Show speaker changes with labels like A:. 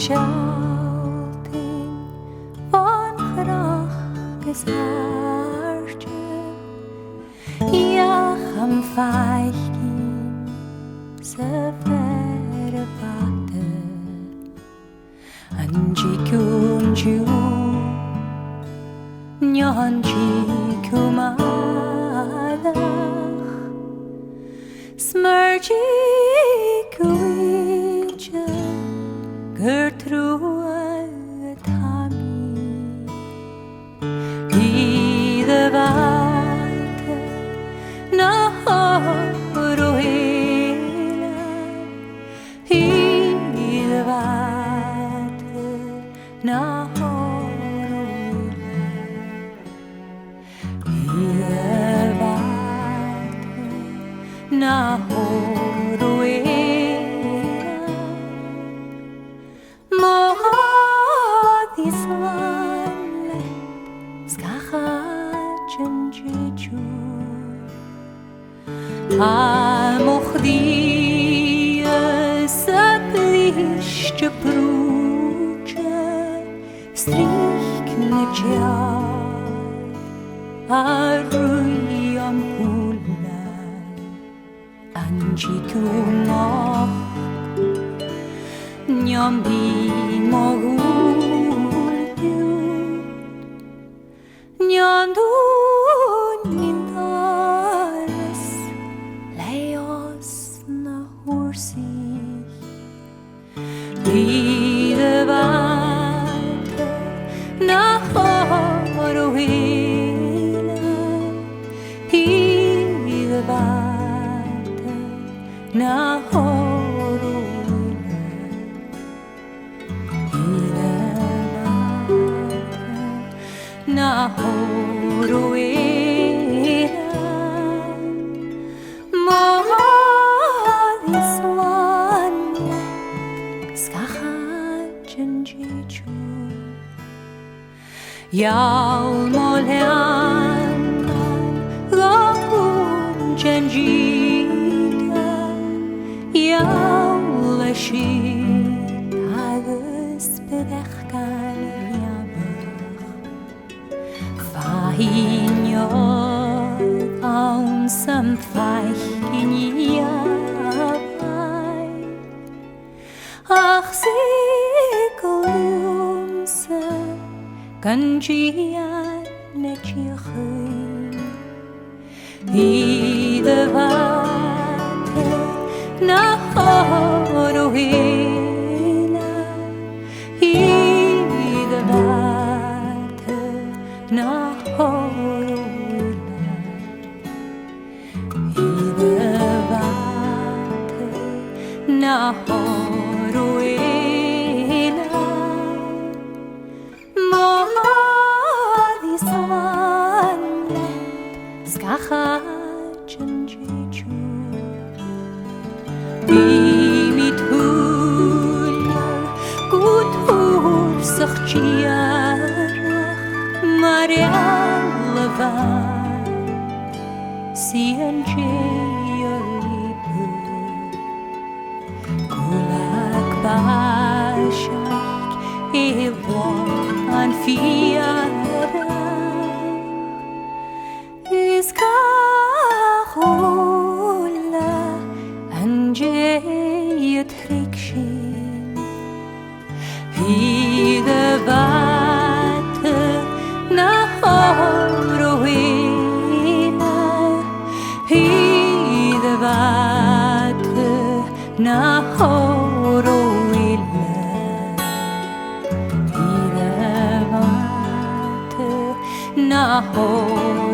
A: Schalting von Grach gesarge Ja am Feichkin se vervate Anjikunju Nyanjikumada Smurjikuija Gertrude Tami Idevate Nahoruela Idevate Nahoruela Idevate Nahoruela Islandet skachatjen jichu Amochdi saplishche pruche Strichne tjad Aruyam pula Anjikumach Nyambi mogu Nyandun mindares Leos na hursich Idevate na horohela Idevate na horohela Idevate na horohela Mohad Islandet skachatjen jichu Yalmolhandan lakun janjita Yalashit agus bedechkal Fahinjod aun sam feichkin jabai Ach sikulumse Kanjian netjichin Idevate na horohela Idevate na horohela Idevate na horohela Skachatjen jichu Bimit hula Gut hursach tjiarach Marialava Sien jayaripu Kulak bashak Ewan fiara Iskahula anjeyet rikshin Idevate na horohela Idevate na horohela Idevate na horohela